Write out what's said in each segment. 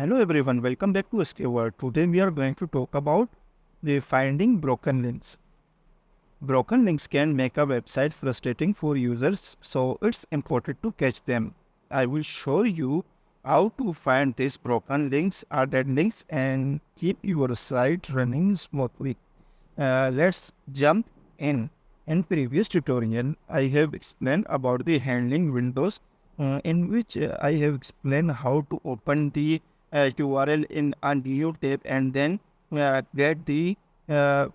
Hello everyone, welcome back to SKWord. Today we are going to talk about the finding broken links. Broken links can make a website frustrating for users, so it's important to catch them. I will show you how to find these broken links or dead links and keep your site running smoothly. Let's jump in. In previous tutorial, I have explained about the handling windows in which I have explained how to open the URL in a new tab and then get the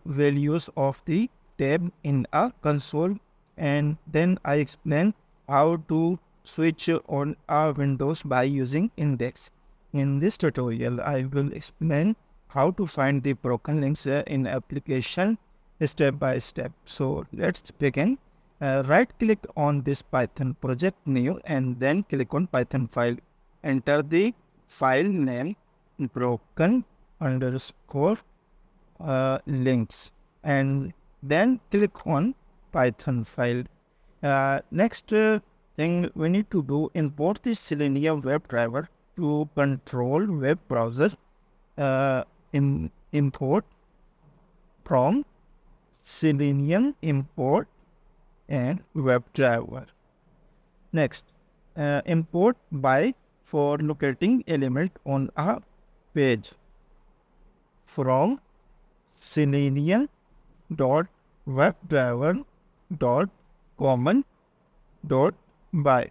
values of the tab in a console, and then I explain how to switch on our windows by using index. In this tutorial, I will explain how to find the broken links in application step by step. So let's begin. Right click on this Python project new and then click on Python file. Enter the file name broken underscore links and then click on Python file. Next thing we need to do, import the Selenium WebDriver to control web browser. Import from Selenium import and WebDriver. Next, import by for locating element on a page from Selenium dot webdriver dot common dot by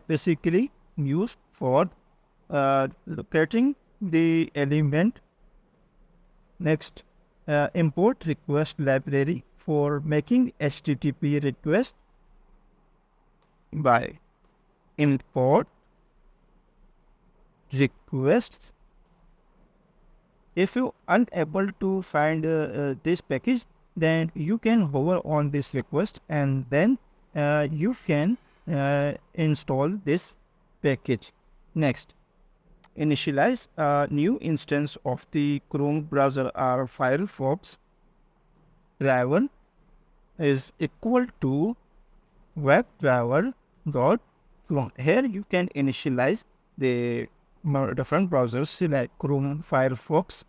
basically used for locating the element. Next, import request library for making HTTP request by import requests. If you unable to find this package, then you can hover on this request and then you can install this package. Next, initialize a new instance of the Chrome browser or Firefox driver is equal to webdriver.chrome. Here you can initialize the different browsers like Chrome, Firefox.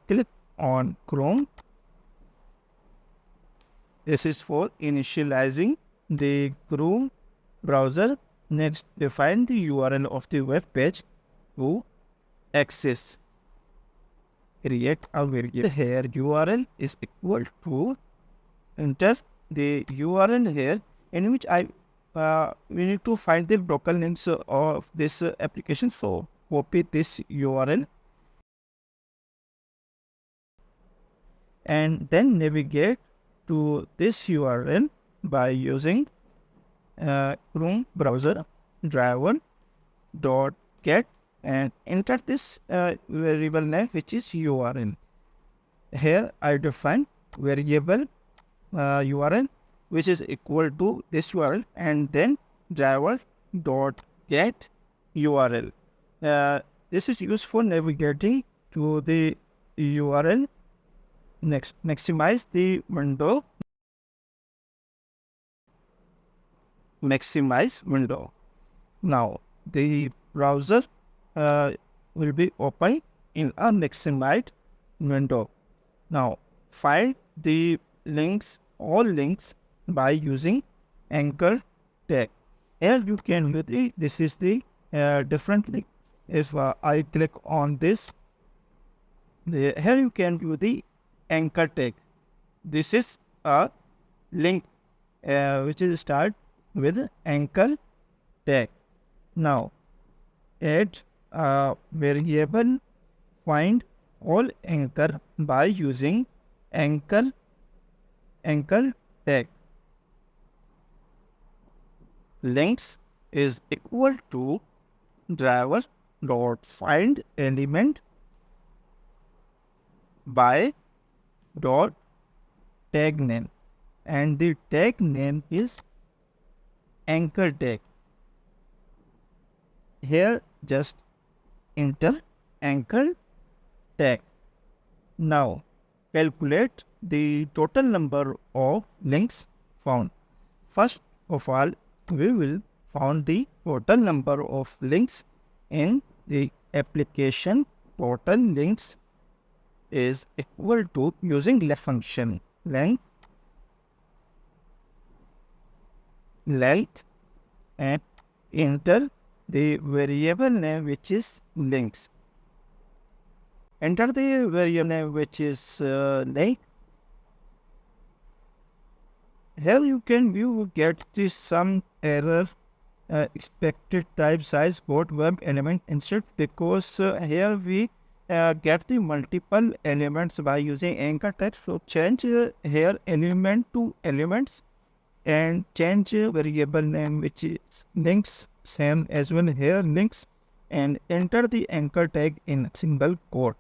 Click on Chrome. This is for initializing the Chrome browser. Next, define the URL of the web page to access. Create a variable. Here URL is equal to, enter the URL here in which we need to find the broken links of this application. So copy this URL and then navigate to this URL by using Chrome browser driver dot get and enter this variable name which is URL. Here I define variable URL which is equal to this URL and then driver dot get URL. This is used for navigating to the URL. Next, maximize the window. Maximize window. Now the browser will be open in a maximized window. Now find the links, all links by using anchor tag. Here you can do this is the different link. If I click on this, here you can view the anchor tag. This is a link which is start with anchor tag. Now add a variable find all anchor by using anchor tag. Links is equal to driver dot find element by dot tag name, and the tag name is anchor tag. Here just enter anchor tag. Now calculate the total number of links found. First of all, we will found the total number of links in the application total links is equal to using length function length and enter the variable name which is links. Enter the variable name which is length. Here you can view get this some error expected type size both web element instead, because here we get the multiple elements by using anchor text. So change here element to elements and change variable name which is links, same as well here links, and enter the anchor tag in single quote.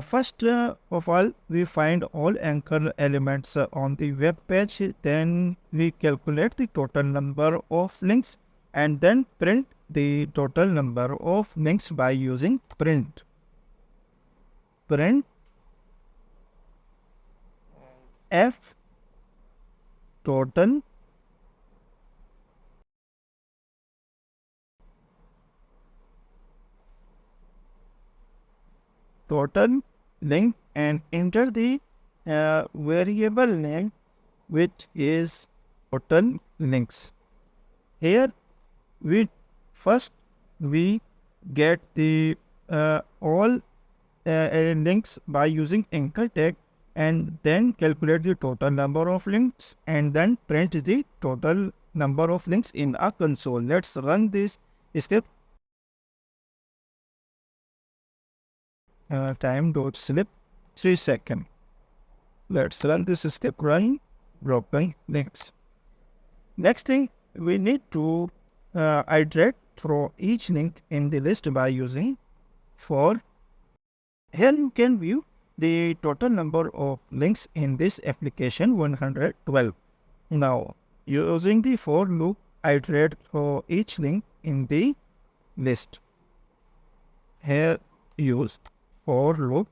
First of all, we find all anchor elements on the web page. Then we calculate the total number of links and then print the total number of links by using print. Print f total link and enter the variable name which is total links. Here we get the all links by using anchor tag and then calculate the total number of links and then print the total number of links in a console. Let's run this script. Time.slip 3 seconds. Let's run this script running broken links. Next thing, we need to iterate through each link in the list by using for. Here you can view the total number of links in this application 112. Now using the for loop, iterate through each link in the list. Here use for loop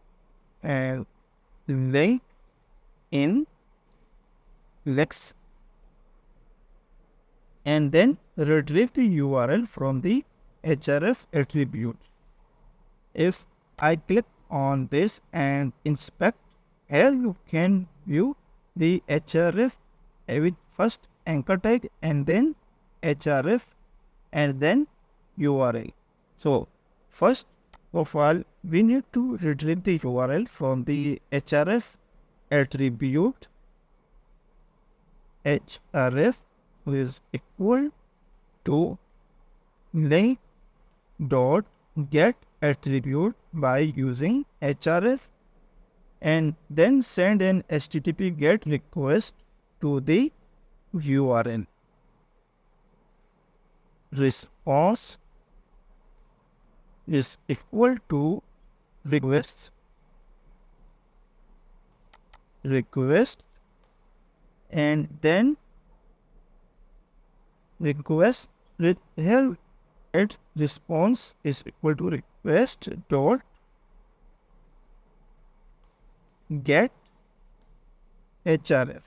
and link in links and then retrieve the URL from the href attribute. If I click on this and inspect, here you can view the href with first anchor tag and then href and then URL. So first of all, we need to retrieve the URL from the href attribute. Href is equal to link dot get attribute by using href and then send an HTTP GET request to the URL. Response is equal to request and then request here at response is equal to request dot get href.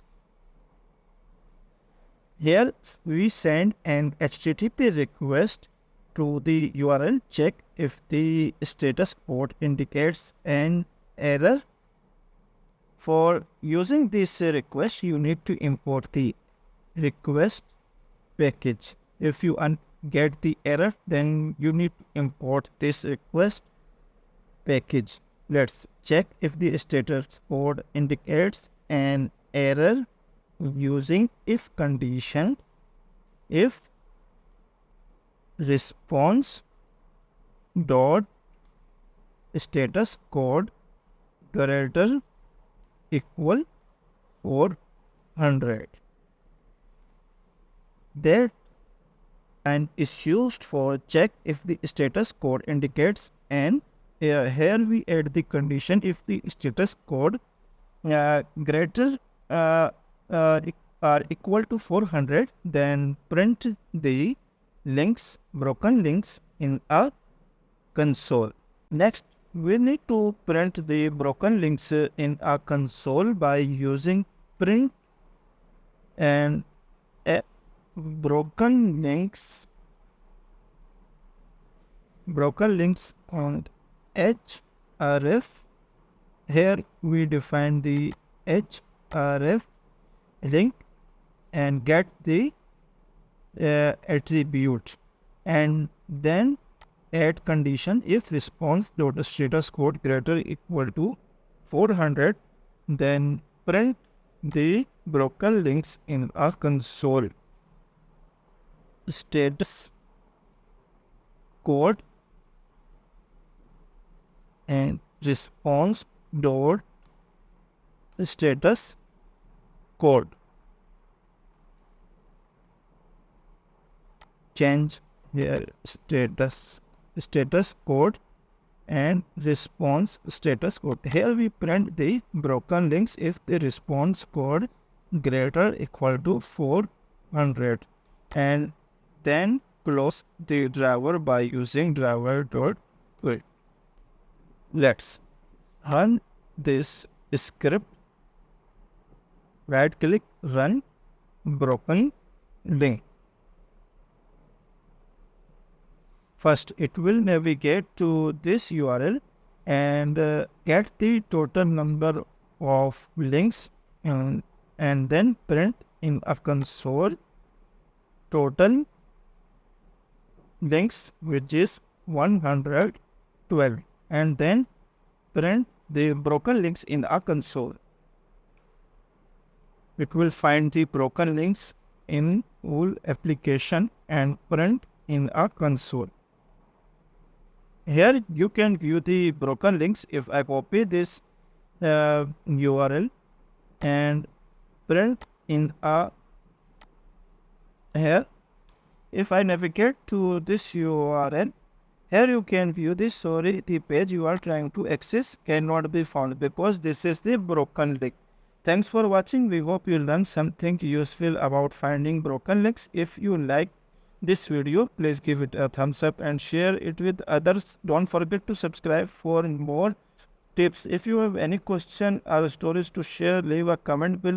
Here we send an HTTP request to the URL. Check if the status code indicates an error. For using this request, you need to import the request package. If you get the error, then you need to import this request package. Let's check if the status code indicates an error using if condition. If response dot status code greater equal 400, that and is used for check if the status code indicates an here we add the condition if the status code greater are equal to 400, then print the links, broken links in a console. Next, we need to print the broken links in a console by using print and broken links broken links on href. Here we define the href link and get the attribute, and then add condition if response.status code greater equal to 400, then print the broken links in a console. Status code and response dot status code. Change here status code and response status code. Here we print the broken links if the response code greater equal to 400, and then close the driver by using driver.quit. Let's run this script. Right click, run broken link. First, it will navigate to this URL and get the total number of links, and then print in a console total links, which is 112, and then print the broken links in a console. It will find the broken links in whole application and print in a console. Here you can view the broken links. If I copy this URL and print in a here, if I navigate to this URL, here you can view this. Sorry, the page you are trying to access cannot be found because this is the broken link. Thanks for watching. We hope you learned something useful about finding broken links. If you like this video, please give it a thumbs up and share it with others. Don't forget to subscribe for more tips. If you have any question or stories to share, leave a comment below.